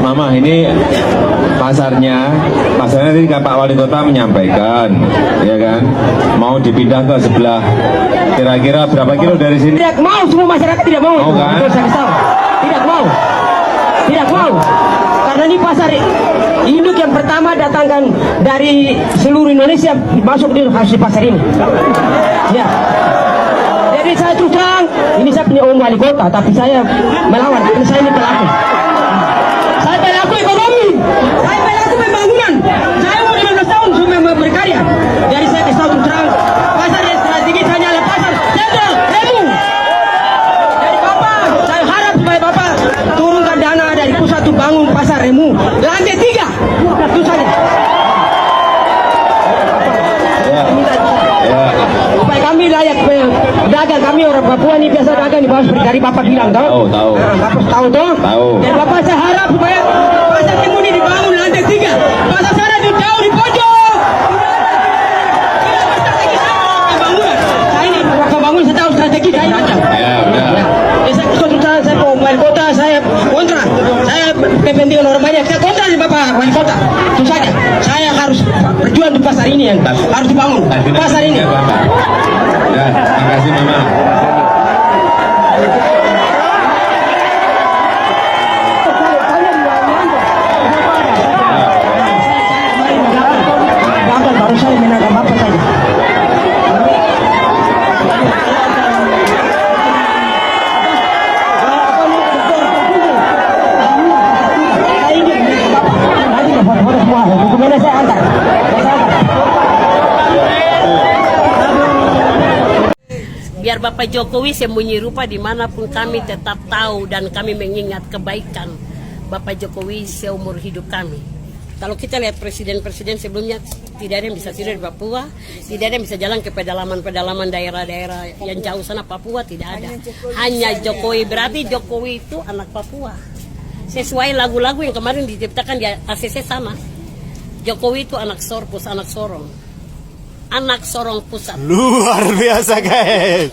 Mama, ini pasarnya tadi Pak Wali Kota menyampaikan, ya kan, mau dipindah ke sebelah, kira-kira berapa kilo dari sini? Tidak mau, semua masyarakat tidak mau. Mau kan? Tidak mau, tidak mau, karena ini pasar induk yang pertama datangkan dari seluruh Indonesia masuk di pasar ini. Ya. Jadi saya terus terang, ini saya punya Om Wali Kota, tapi saya melawan, karena saya ini pelaku. Saya pelaku ekonomi, saya pelaku pembangunan. Saya umur 15 tahun sudah berkarya. Jadi saya kasih tahu terus terang, pasar yang strategis hanyalah pasar sentral Remu. Dari Bapak, saya harap supaya Bapak turunkan dana dari pusat untuk bangun pasar Remu lantai 3. Itu saja. Supaya kami layak dagang, kami orang Papua ini biasa dagang di bawah seperti dari Bapak bilang tahu. Tahu. Bapak tahu toh? Tahu. Dan Bapak saya harap supaya pasar Remu ini dibangun lantai 3. Pasar sana itu jauh di pojok. Strategi pembangunan. Saya ini Bapak bangun, saya tahu strategi saya macam. Ya, udah. Saya kontra, saya Pak Wali Kota, saya kontra. Saya kepentingan orang banyak, saya kontra di Bapak Wali Kota. Itu saja. Saya harus berjuang di pasar ini yang harus dibangun. Pasar ini. Ya, terima kasih Mama. Baru saya menangkap Bapak saja. Biar Bapak Jokowi sembunyi rupa dimanapun kami tetap tahu dan kami mengingat kebaikan Bapak Jokowi seumur hidup kami. Kalau kita lihat presiden-presiden sebelumnya, tidak ada yang bisa tidur di Papua, tidak ada yang bisa jalan ke pedalaman-pedalaman daerah-daerah yang jauh sana Papua, tidak ada. Hanya Jokowi, berarti Jokowi itu anak Papua. Sesuai lagu-lagu yang kemarin diciptakan di ACC sama. Jokowi itu anak Sorpus, anak Sorong. Anak Sorong Pusat. Luar biasa guys.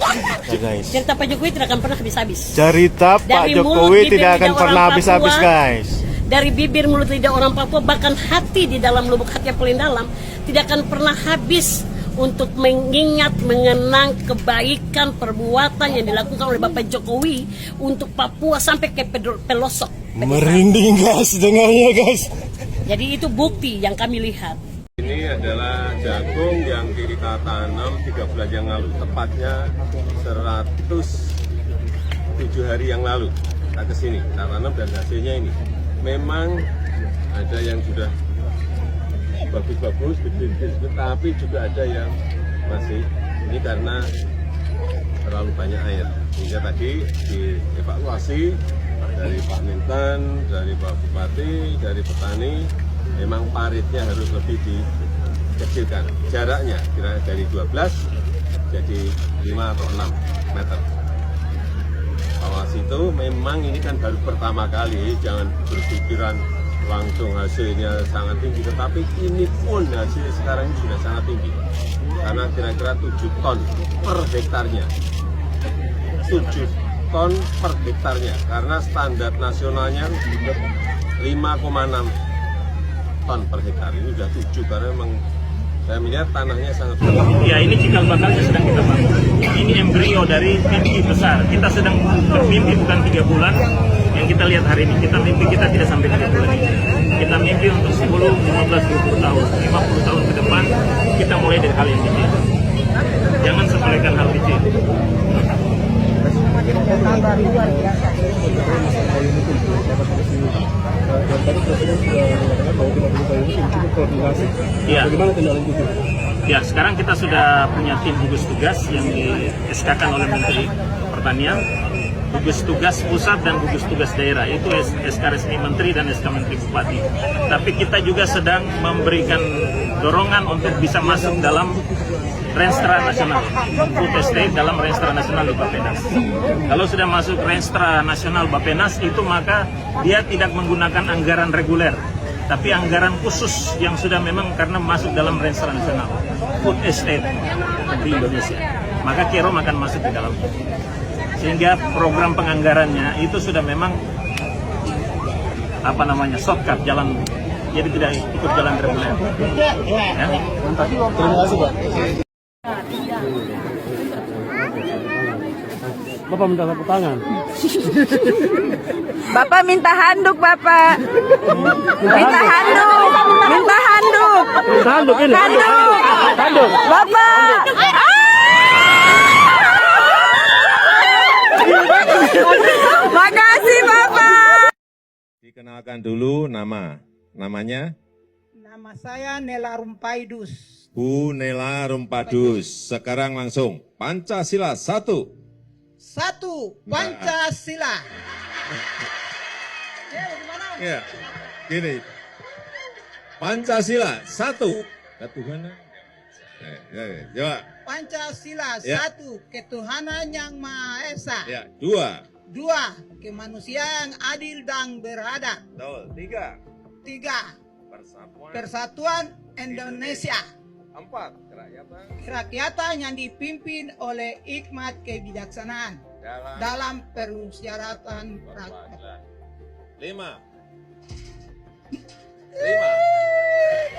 Cerita Pak Jokowi tidak akan pernah habis-habis. Cerita Pak Jokowi tidak akan pernah habis-habis guys. Dari bibir mulut lidah orang Papua, bahkan hati di dalam lubuk hati yang paling dalam, tidak akan pernah habis untuk mengingat, mengenang kebaikan perbuatan yang dilakukan oleh Bapak Jokowi untuk Papua sampai ke pelosok. Merinding guys dengarnya guys. Jadi itu bukti yang kami lihat. Ini adalah jagung yang kita tanam 3 bulan yang lalu, tepatnya 107 hari yang lalu. Kita kesini, kita tanam dan hasilnya ini. Memang ada yang sudah bagus-bagus, gede-gede, tapi juga ada yang masih ini karena terlalu banyak air. Sehingga tadi dievaluasi dari Pak Mintan, dari Pak Bupati, dari petani, memang paritnya harus lebih dikecilkan. Jaraknya kira dari 12 jadi 5 atau 6 meter. Awas itu memang ini kan baru pertama kali, jangan berpikiran langsung hasilnya sangat tinggi, tetapi ini pun hasil sekarang ini sudah sangat tinggi. Karena kira-kira 7 ton per hektarnya. 7 ton per hektarnya, karena standar nasionalnya 5,6 ton per hektar. Ini sudah 7 karena memang saya melihat tanahnya sangat besar. Ya, ini cikal bakalnya sedang kita bangun. Ini embrio dari mimpi besar. Kita sedang bermimpi bukan 3 bulan yang kita lihat hari ini. Kita mimpi kita tidak sampai 3 bulan ini. Kita mimpi untuk 10, 15, 20 tahun, 50 tahun ke depan. Kita mulai dari hal yang kecil. Jangan sepelekan hal kecil. Ya. Ya, sekarang kita sudah punya tim gugus tugas yang di-SK-kan oleh Menteri Pertanian, gugus tugas pusat dan gugus tugas daerah. Itu SK resmi Menteri dan SK Menteri Bupati. Tapi kita juga sedang memberikan dorongan untuk bisa masuk dalam Renstra Nasional, Food Estate dalam Renstra Nasional di Bappenas. Kalau sudah masuk Renstra Nasional Bappenas itu maka dia tidak menggunakan anggaran reguler, tapi anggaran khusus yang sudah memang karena masuk dalam Renstra Nasional Food Estate di Indonesia. Maka Kerom akan masuk di dalam. Sehingga program penganggarannya itu sudah memang shortcut jalan, jadi tidak ikut jalan reguler. Ya. Terima kasih, Pak. Bapak minta tepuk tangan. Bapak minta handuk, Bapak. Minta handuk. Minta handuk. Handuk ini. Handuk. Handuk. Bapak. Makasih, Bapak. Dikenalkan dulu namanya Nama saya Nela Rumpaidus. Bu Nela Rumpadus. Sekarang langsung Pancasila 1. 1. Pancasila. Ya, gini. Pancasila 1. Ketuhanan. Coba. Pancasila Ya. 1. Ketuhanan yang Maha Esa. Ya, 2. 2. Kemanusiaan yang adil dan beradab. Betul. 3. 3. Persatuan. Persatuan Indonesia. 4. Kerakyatan Kerakyatan yang dipimpin oleh hikmat kebijaksanaan dalam permusyawaratan rakyat. 5.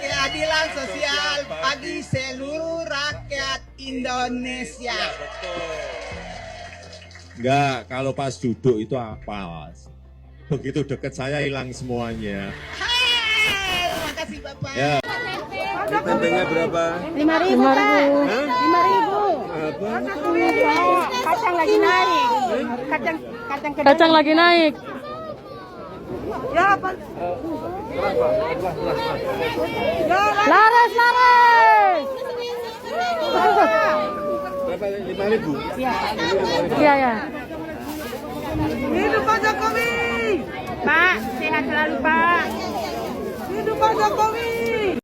Keadilan sosial bagi seluruh rakyat Indonesia. Enggak, kalau pas duduk itu apa? Begitu dekat saya hilang semuanya. Hai, terima kasih Bapak. Ya. Tempenya berapa? 5.000, Pak. 5.000. Apa? Kacang lagi naik. Kacang lagi naik. Ya, apa? Laras. Berapa? 5.000? Iya. Hidup Pak Jokowi. Pak, sehat selalu, Pak. Hidup Pak Jokowi.